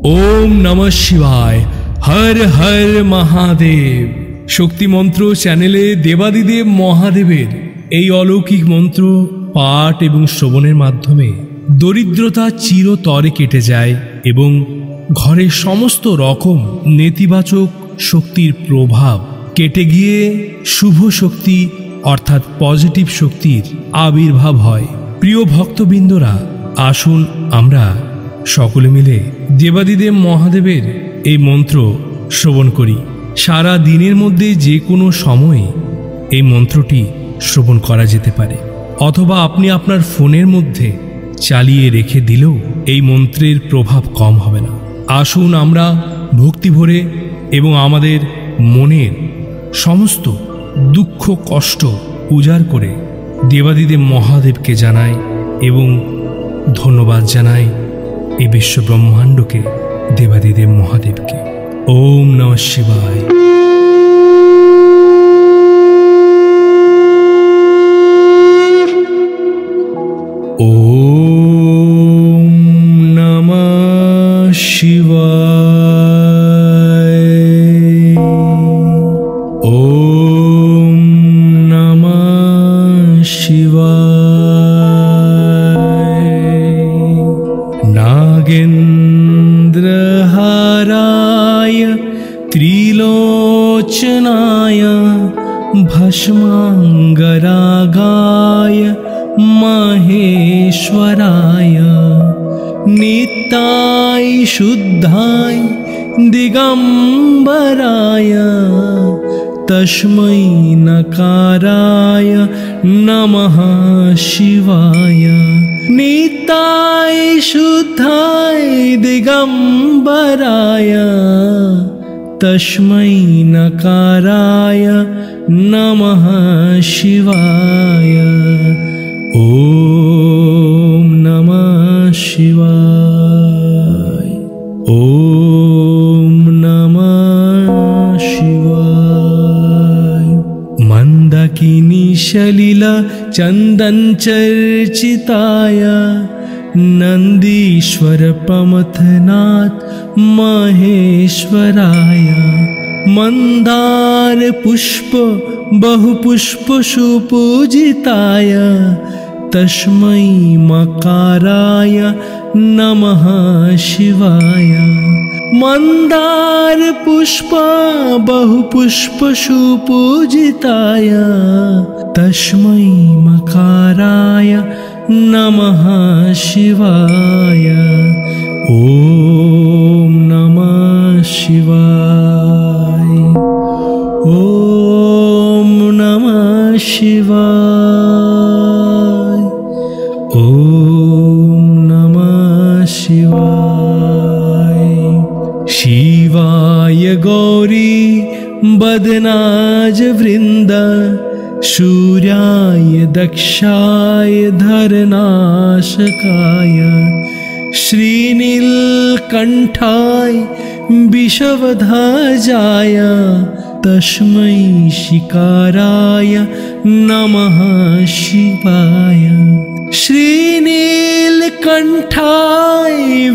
ओम नमः शिवाय। हर हर महादेव। शक्ति मंत्र चैनेले देवादिदेव महादेवेर এই অলৌকিক মন্ত্র পাঠ এবং শ্রবণের মাধ্যমে দরিদ্রতা চিরতরে কেটে যায় এবং ঘরের সমস্ত রকম নেতিবাচক শক্তির প্রভাব কেটে গিয়ে শুভ শক্তি অর্থাৎ পজিটিভ শক্তির আবির্ভাব হয়। প্রিয় ভক্তবৃন্দরা, আসুন আমরা সকলে মিলে দেবাদিদেব মহাদেবের এই মন্ত্র শ্রবণ করি। সারা দিনের মধ্যে যে কোনো সময়ে এই মন্ত্রটি শ্রবণ করা যেতে পারে, অথবা আপনি আপনার ফোনের মধ্যে চালিয়ে রেখে দিলেও এই মন্ত্রের প্রভাব কম হবে না। আসুন আমরা ভক্তি ভরে এবং আমাদের মনের সমস্ত দুঃখ কষ্ট উজাড় করে দেবাদিদেব মহাদেবকে জানাই এবং ধন্যবাদ জানাই এই বিশ্ব ব্রহ্মাণ্ডকে, দেবাদিদেব মহাদেবকে। ওম নমঃ শিবায়। ओम नमः शिवाय। ओम नमः शिवाय। नागेन्द्रहाराय त्रिलोचनाय भस्मांगरागाय महेश्वराय नित्याय शुद्धाय दिगंबराय तस्मै नकाराय नमः शिवाय। नित्याय शुद्धाय दिगंबराय तस्मै नकाराय नमः शिवाय। ओम नमः शिवाय। ओम नमः शिवाय। मंदाकिनी सलिला चंदन चर्चिताय नंदीश्वर प्रमथनाथ महेश्वराय मंदार पुष्प बहुपुष्प सुपूजिताय तस्मै मकाराय नमः शिवाय। मंदार पुष्प बहुपुष्प सुपूजिताय तस्मै मकाराय नमः शिवाय। ओम नमः शिवाय। ओम नमः शिवाय। ओम नमः शिवाय। शिवाय गौरी बदनाज वृंद सूर्याय दक्षाय धरनाशकाय श्रीनीलकंठाय विषवध्वजाय तस्मै शिकाराय नमः शिवाय। श्रीनीलकंठाय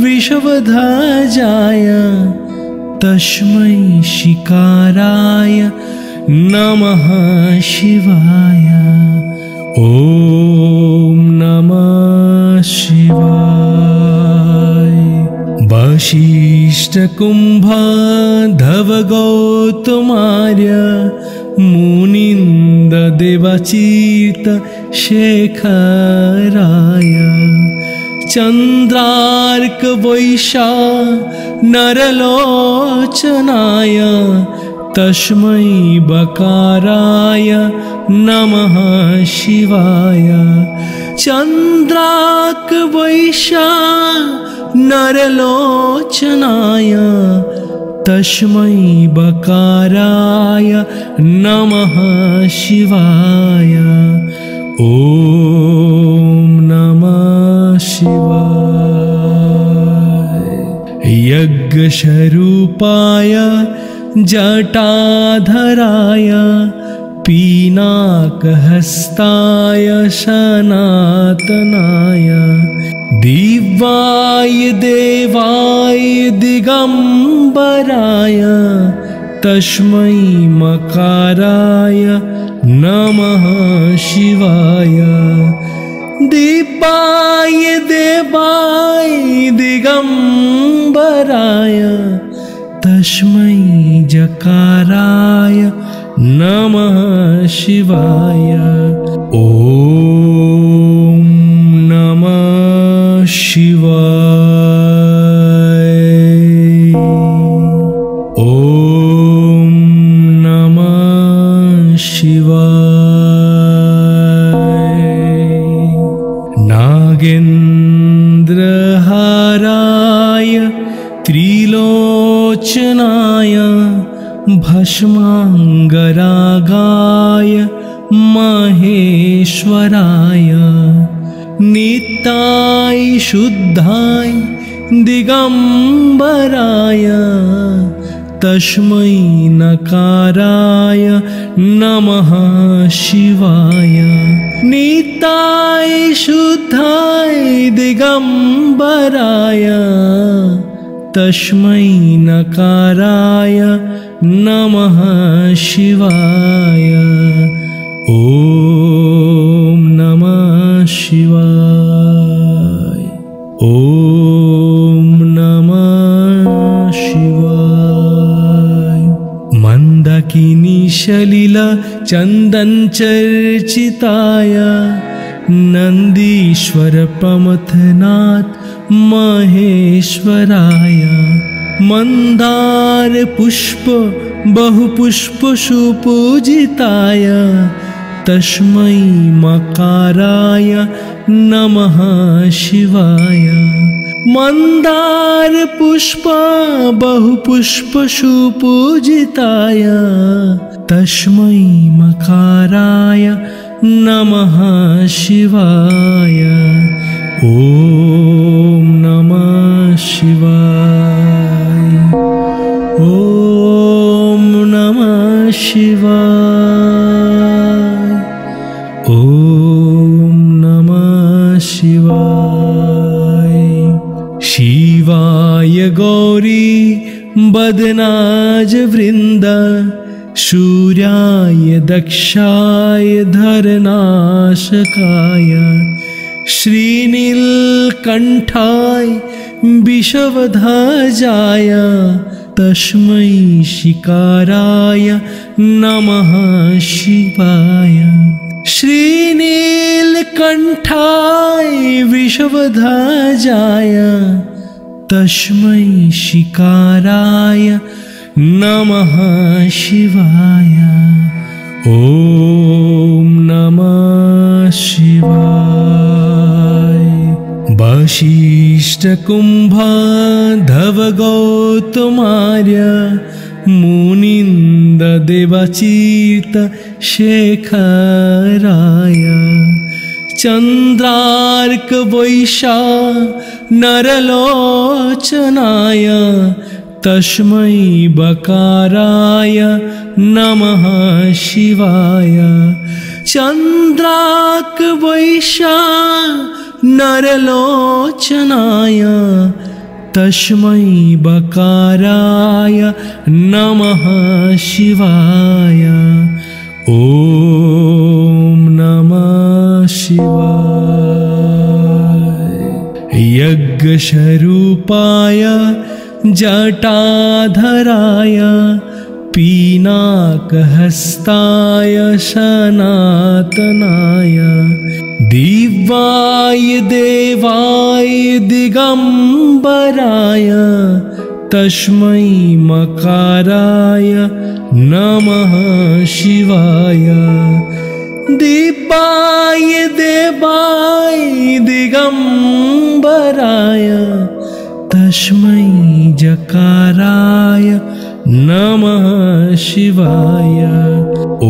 विषवध्वजाय तस्मै शिकाराय नमः शिवाय। ओम नमः शिवाय। वशिष्ठ कुंभाधव गौतमार्य मुनिंद देवचीर्त शेखराय चंद्रार्क वैशा नरलोचनाय तस्मै बकाराय नमः शिवाय। चंद्रार्क वैशा नरलोचनाय तस्मै बकाराय नमः शिवाय। ओम नमः शिवाय। यज्ञस्वरूपाय जटाधराय पीनाकहस्ताय सनातनाय दिव्याय देवाय दिगंबराय तस्मै मकाराय नमः शिवाय। दिव्याय देवाय दिगंबराय तस्मै जकाराय नमः शिवाय। ॐ नमः शिवाय। ॐ नमः शिवाय। नागेन्द्रहाराय त्रिलोचनाय भस्मांगरागाय महेश्वराय नित्याय शुद्धाय दिगंबराय तस्मै नकाराय नमः शिवाय। नित्याय शुद्धाय दिगंबराय तस्मै नकाराय नमः शिवाय। ॐ नमः शिवाय। ॐ नमः शिवाय। मंदाकिनी सलिला चंदन चर्चिताय नंदीश्वर प्रमथनाथ महेश्वराय मंदार पुष्प बहुपुष्प सुपूजिताय तस्मै मकाराय नमः शिवाय। मंदार पुष्प बहुपुष्प सुपूजिताय तस्मै मकाराय नमः शिवाय। ॐ नमः शिवाय। ॐ नमः शिवाय। ॐ नमः शिवाय। शिवाय गौरी बदनाज वृंद सूर्याय दक्षाय धरनाशकाय श्रीनीलकंठाय विषवध्वजाय तस्मै शिकाराय नमः शिवाय। श्रीनीलकंठाय विषवध्वजाय तस्मै शिकाराय नमः शिवाय। ॐ नमः शिवाय। वशिष्ठकुम्भाधव गौतमार्य मुनिन्द देवचीर्त शेखराय चंद्रार्क वैशा नरलोचनाय तस्मै बकाराय नमः शिवाय। चंद्रार्क वैशा नरलोचनाय तस्मै बकाराय नमः शिवाय। ॐ नमः शिवाय। यज्ञस्वरूपाय जटाधराय पीनाकहस्ताय सनातनाय दिव्याय देवाय दिगंबराय तस्मै मकाराय नमः शिवाय। दिव्याय देवाय दिगंबराय तस्मै जकाराय नमः शिवाय। ॐ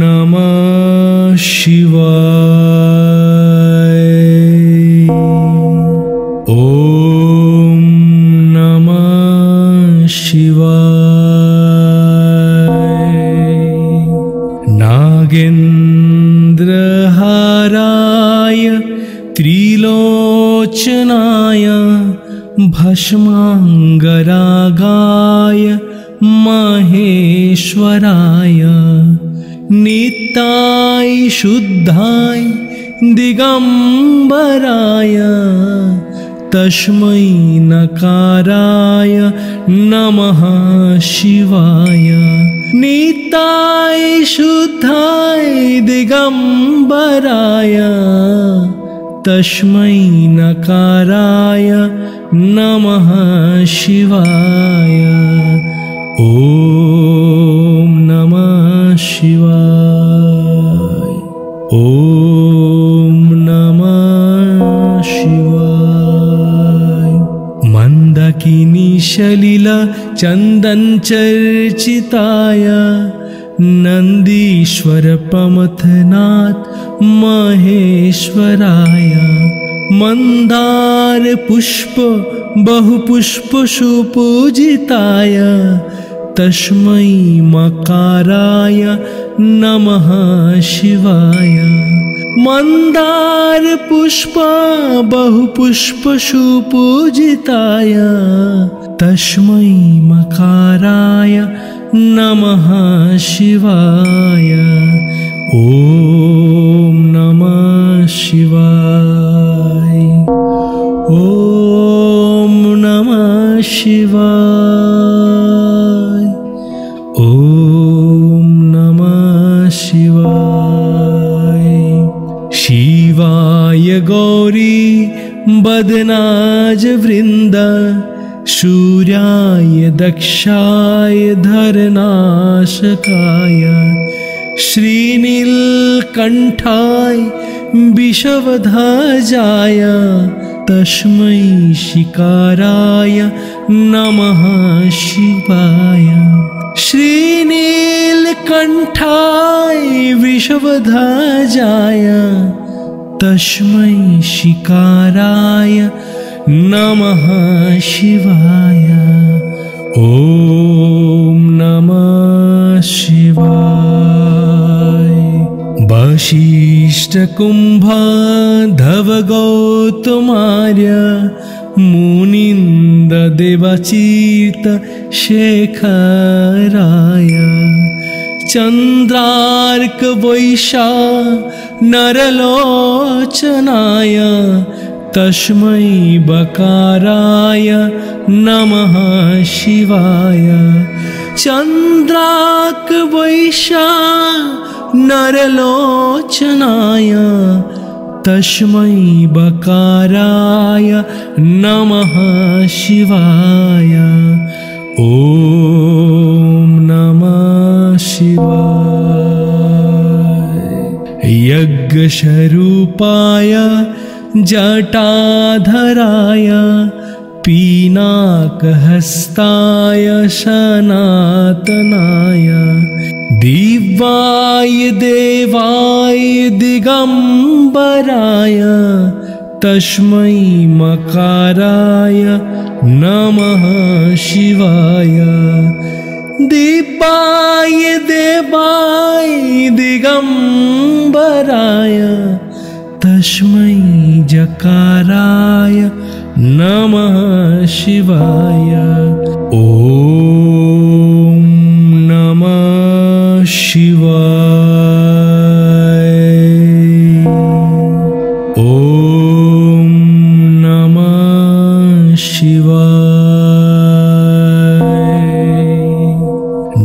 नमः शिवाय। ॐ नमः शिवाय। भस्मांगरागाय महेश्वराय नित्याय शुद्धाय दिगंबराय तस्मै नकाराय नमः शिवाय। नित्याय शुद्धाय दिगंबराय तस्मै नकाराय नमः शिवाय। ॐ नमः शिवाय। ॐ नमः शिवाय। मंदाकिनी सलिला चंदन चर्चिताय नंदीश्वर प्रमथनाथ महेश्वराय मंदार पुष्प बहुपुष्प सुपूजिताय तस्मै मकाराय नमः शिवाय। मंदार पुष्प बहुपुष्प सुपूजिताय तस्मै मकाराय नमः शिवाय। ॐ नमः शिवाय। ॐ नमः शिवाय। ॐ नमः शिवाय। शिवाय गौरी बदनाज वृंद सूर्याय दक्षाय धरनाशकाय श्रीनीलकंठाय विषवध्वजाय तस्मै शिकाराय नमः शिवाय। श्रीनीलकंठाय विषवध्वजाय तस्मै शिकाराय नमः शिवाय। ॐ नमः शिवाय। वशिष्ठ कुम्भाधव गौतमार्य मुनिंद देवचीत शेखराय चंद्रार्क वैशा नरलोचनाय तस्मै बकाराय नमः शिवाय। चंद्रार्क वैशा नरलोचनाय तस्मै बकाराय नमः शिवाय। ॐ नमः शिवाय। यज्ञस्वरूपाय जटाधराय पीनाकहस्ताय सनातनाय दिव्याय देवाय दिगंबराय तस्मै मकाराय नमः शिवाय। दिव्याय देवाय दिगंबराय तस्मै जकाराय नमः शिवाय। ॐ नमः शिवाय। ॐ नमः शिवाय।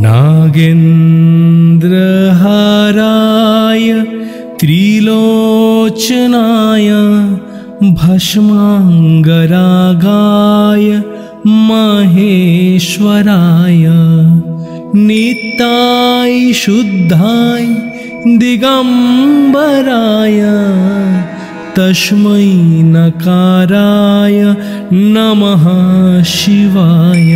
नागेन्द्रहाराय त्रिलोचनाय भस्मांगरागाय महेश्वराय नित्याय शुद्धाय दिगंबराय तस्मै नकाराय नमः शिवाय।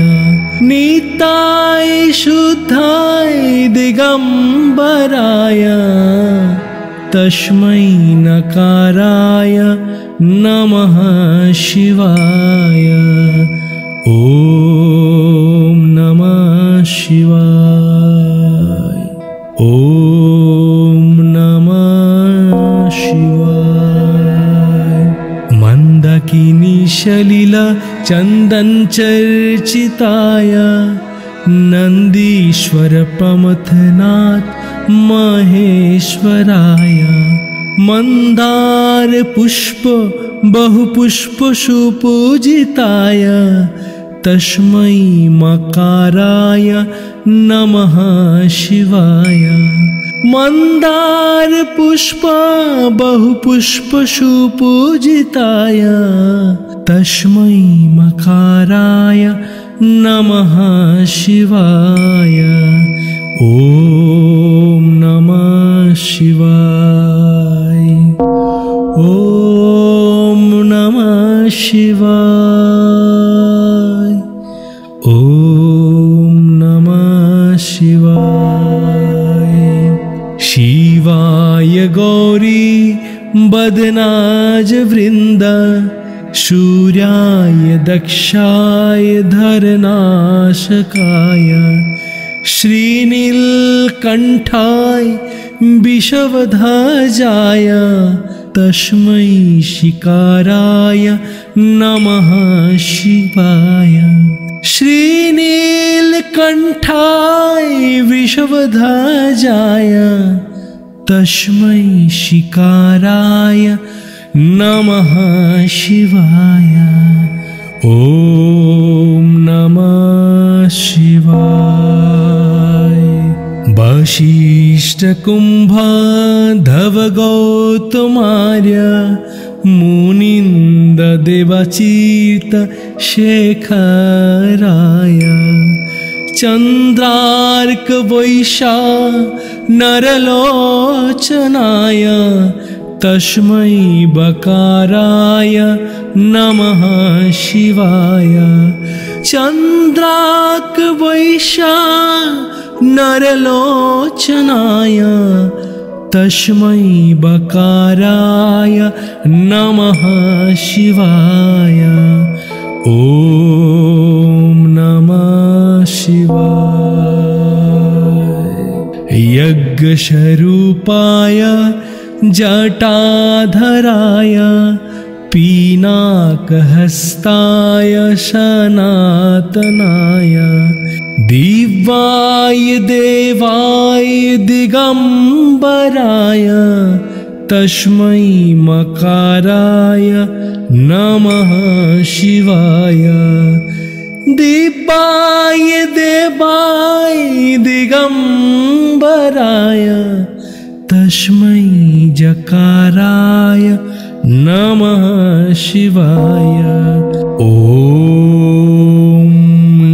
नित्याय शुद्धाय दिगंबराय तस्मै नकाराय नमः शिवाय। ॐ नमः शिवाय। ॐ नमः शिवाय। मंदाकिनी सलिला चन्दनचर्चिताय नन्दीश्वर प्रमथनाथ महेश्वराय मंदार पुष्प बहुपुष्प सुपूजिताय तस्मै मकाराय नमः शिवाय। मंदार पुष्प बहुपुष्प सुपूजिताय तस्मै मकाराय नमः शिवाय। ॐ नमः शिवाय। ॐ नमः शिवाय। ॐ नमः शिवाय। शिवाय गौरी बदनाज वृंद सूर्याय दक्षाय धरनाशकाय श्रीनीलकंठाय विषवध्वजाय तस्मै शिकाराय नमः शिवाय। श्रीनीलकंठाय विषवध्वजाय तस्मै शिकाराय नमः शिवाय। ॐ नमः शिवाय। वशिष्ठकुम्भाधव गौतमार्य मुनिन्द देवचीर्त शेखराय चन्द्रार्क वैशा नरलोचनाय तस्मै बकाराय नमः शिवाय। चन्द्रार्क वैशा नरलोचनाय तस्मै बकाराय नमः शिवाय। ॐ नमः शिवाय। यज्ञस्वरूपाय जटाधराय पीनाकहस्ताय सनातनाय दिव्याय देवाय दिगंबराय तस्मै मकाराय नमः शिवाय। दिव्याय देवाय दिगंबराय तस्मै जकाराय नमः शिवाय। ॐ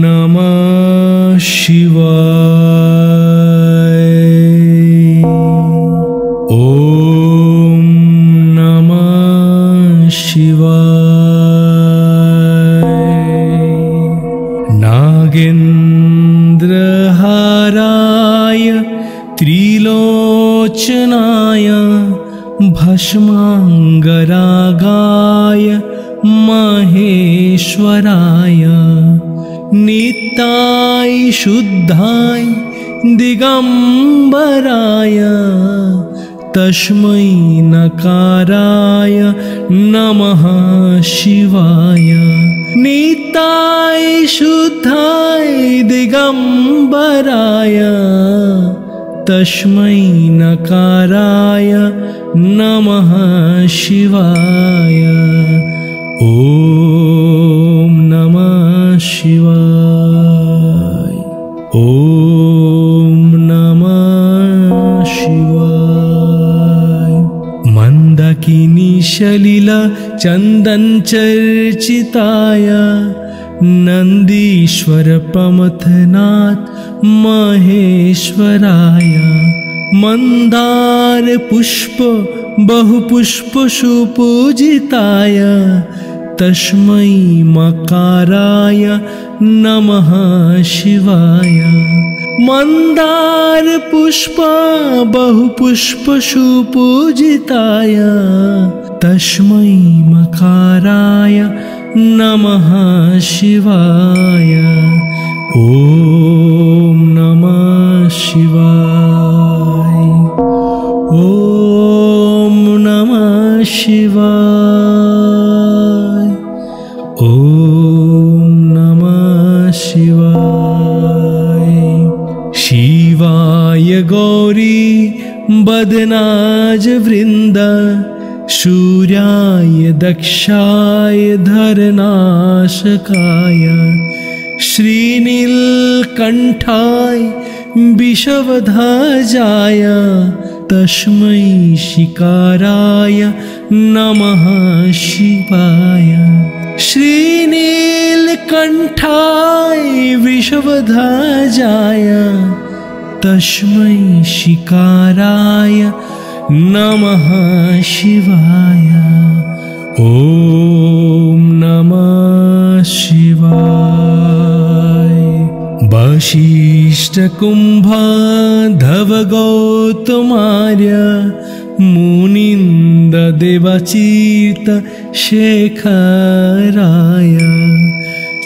नमः शिवाय। ॐ नमः शिवाय। नागेन्द्रहाराय त्रिलोचनाय भस्मांगरागाय महेश्वराय नित्याय शुद्धाय दिगंबराय तस्मै नकाराय नमः शिवाय। नित्याय शुद्धाय दिगंबराय तस्मै नकाराय नमः शिवाय। ॐ नमः शिवाय। ॐ नमः शिवाय। मंदाकिनी सलिला चंदन चर्चिताय नंदीश्वर प्रमथनाथ महेश्वराय मंदार पुष्प बहुपुष्प सुपूजिताय तस्मै मकाराय नमः शिवाय। मंदार पुष्प बहुपुष्प सुपूजिताय तस्मै मकाराय नमः शिवाय। ॐ नमः शिवाय। ॐ नमः शिवाय। ॐ बदनाज वृंद शूर्याय दक्षाय धरनाशकाय श्रीनीलकंठाय विषवध्वजाय तस्मै शिकाराय नमः शिवाय। श्रीनीलकंठाय विषवध्वजाय तस्मै शिकाराय नमः शिवाय। ॐ नमः शिवाय। वशिष्ठकुम्भाधवगौतमार्य मुनिन्द देवचित शेखराय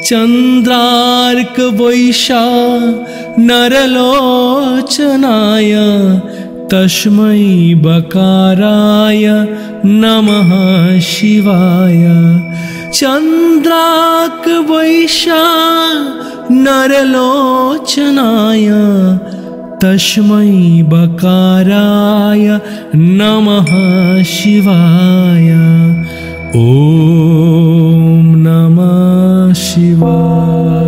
चन्द्रार्क वैशा नरलोचनाय तस्मै बकाराय नमः शिवाय। चन्द्रार्क वैशा नरलोचनाय तस्मै बकाराय नमः शिवाय। ॐ नमः शिवाय।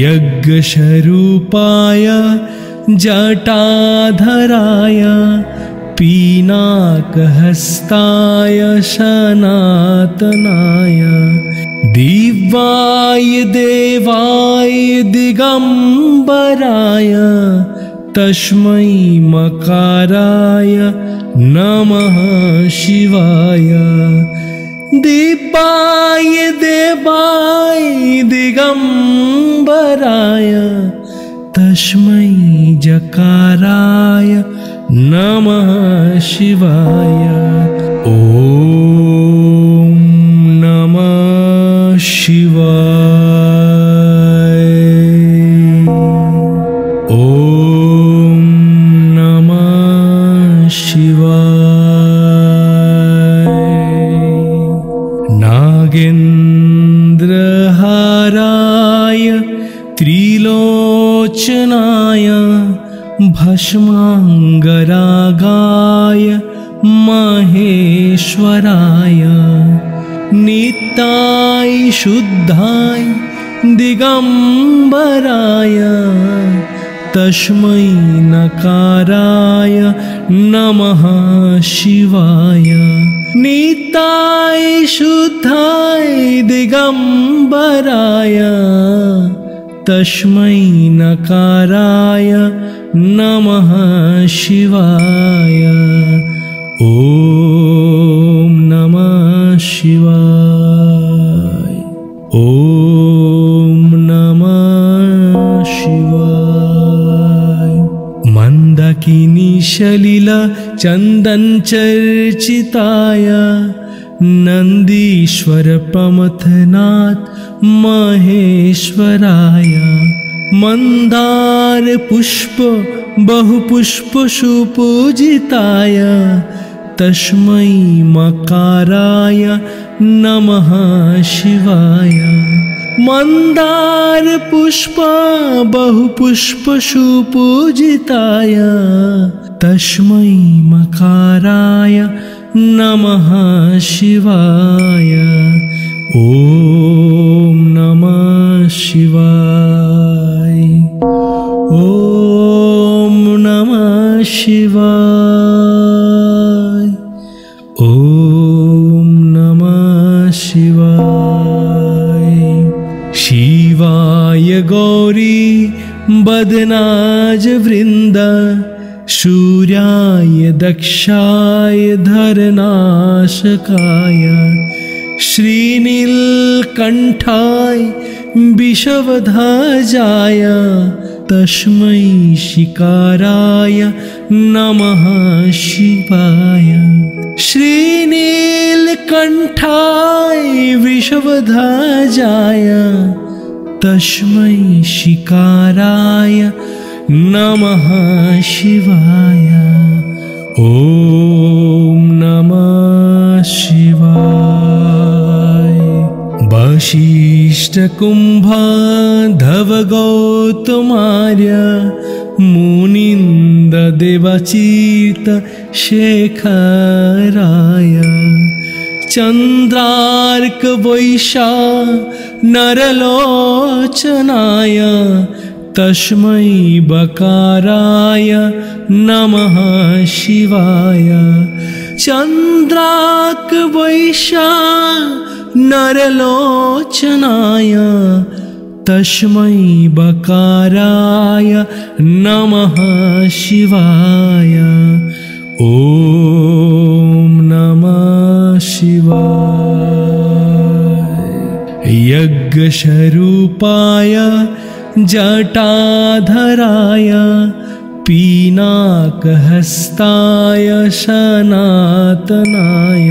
यज्ञस्वरूपाय जटाधराय पीनाकहस्ताय सनातनाय दिव्याय देवाय दिगंबराय तस्मै मकाराय नमः शिवाय। दिव्याय देवाय दिगंबराय तस्मै जकाराय नमः शिवाय। ॐ नमः शिवाय। ॐ नमः शिवाय। नागेन्द्रहाराय त्रिलोचनाय भस्मांगरागाय महेश्वराय नित्याय शुद्धाय दिगंबराय तस्मै नकाराय नमः शिवाय। नित्याय शुद्धाय दिगंबराय तस्मै नकाराय नमः शिवाय। ॐ नमः शिवाय। ॐ नमः शिवाय। मंदाकिनी सलिला चंदन चर्चिताय नंदीश्वर प्रमथनाथ महेश्वराय मंदार पुष्प बहुपुष्प सुपूजिताय तस्मै मकाराय नमः शिवाय। मंदार पुष्प बहुपुष्प सुपूजिताय तस्मै मकाराय नमः शिवाय। ॐ नमः शिवाय। ॐ नमः शिवाय। ॐ नमः शिवाय। शिवाय गौरी बदनाज वृंद सूर्याय दक्षाय धरनाशकाय श्रीनीलकंठाय विषवध्वजाय तस्मै शिकाराय नमः शिवाय। श्रीनीलकंठाय विषवध्वजाय तस्मै शिकाराय नमः शिवाय। ॐ नमः शिवाय। वशिष्ठ कुम्भाधव गौतमार्य मुनिन्द देवचित शेखराय चन्द्रार्क वैशा नरलोचनाय तस्मै बकाराय नमः शिवाय चन्द्रार्क वैशा नरलोचनाय तस्मै बकाराय नमः शिवाय ॐ नमः शिवाय यज्ञस्वरूपाय जटाधराय पीनाकहस्ताय सनातनाय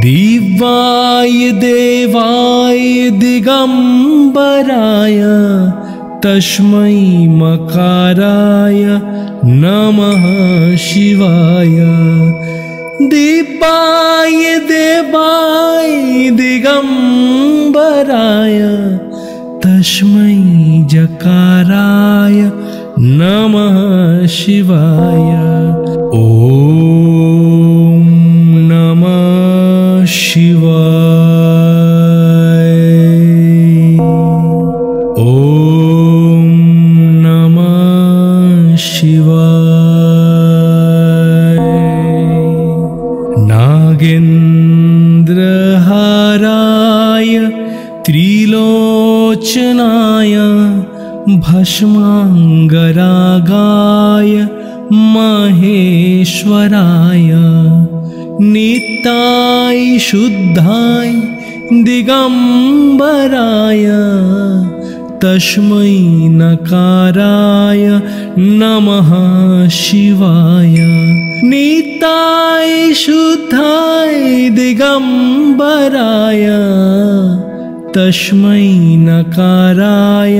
दिव्याय देवाय दिगंबराय तस्मै मकाराय नमः शिवाय दिव्याय देवाय दिगंबराय तस्मै जकाराय नमः शिवाय ॐ नमः शिवाय ॐ नमः शिवाय नागेन्द्रहाराय त्रिलोचनाय भस्मांगरागाय महेश्वराय नित्याय शुद्धाय दिगंबराय तस्मै नकाराय नमः शिवाय नित्याय शुद्धाय दिगंबराय तस्मै नकाराय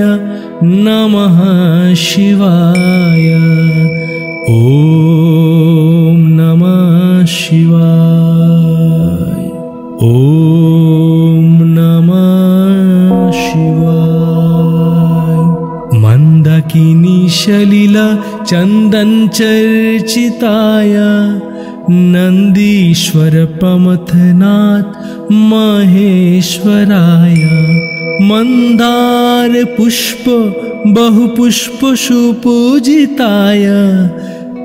नमः शिवाय ॐ नमः शिवाय ॐ नमः शिवाय मंदाकिनी सलिला चंदन चर्चिताय नंदीश्वर प्रमथनाथ महेश्वराय मंदार पुष्प बहुपुष्प सुपूजिताय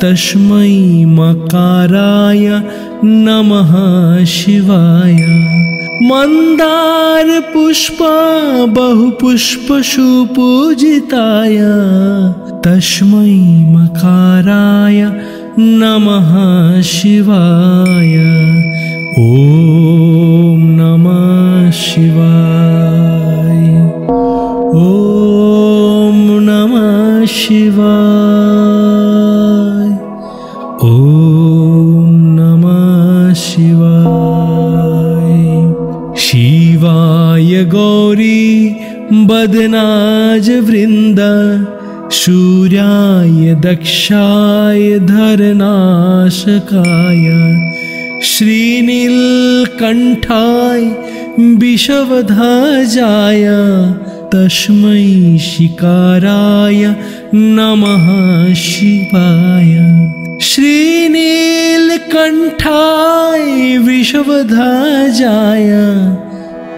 तस्मै मकाराय नमः शिवाय मंदार पुष्प बहुपुष्प सुपूजिताय तस्मै मकाराय नमः शिवाय ॐ नमः शिवाय ॐ नमः शिवाय ॐ नमः शिवाय शिवाय गौरी बदनाज वृंद सूर्याय दक्षाय धरनाशकाय श्रीनीलकंठाय विषवध्वजाय तस्मै शिकाराय नमः शिवाय श्रीनीलकंठाय विषवध्वजाय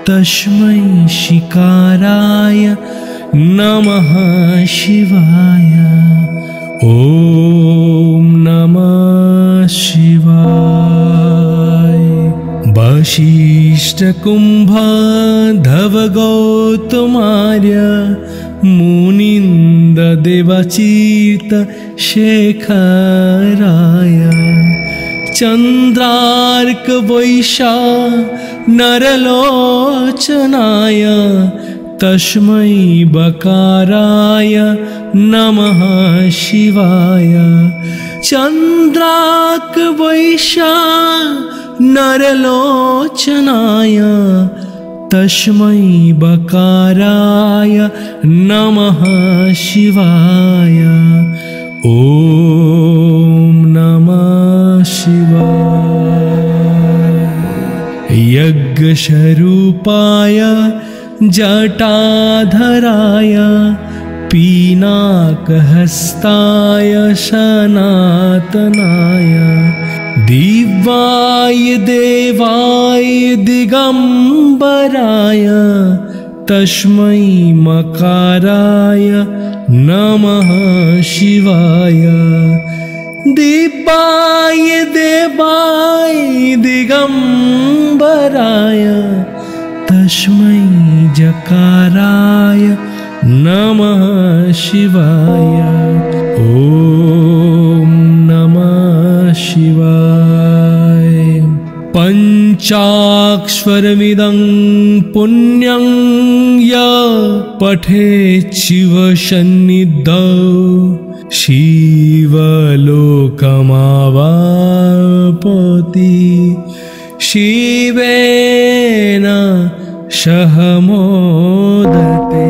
तस्मै शिकाराय नमः शिवाय ॐ नमः शिवाय वशिष्ठ कुम्भाधव गौतमार्य मुनिन्द देवचित शेखराय चन्द्रार्क वैशा नरलोचनाय तस्मै बकाराय नमः शिवाय चन्द्रार्क वैशा नरलोचनाय तस्मै बकाराय नमः शिवाय ॐ नमः शिवाय यज्ञ खड्गस्वरूपाय जटाधराय पीनाकहस्ताय सनातनाय दिव्याय देवाय दिगंबराय तस्मै मकाराय नमः शिवाय दिव्याय देवाय दिगंबराय तस्मै जकाराय नमः शिवाय। ॐ नमः शिवाय। पञ्चाक्षरमिदं पुण्यं य पठेत् शिवसन्निधौ शिवलोकमावाप्नोति शिवेन सह मोदते।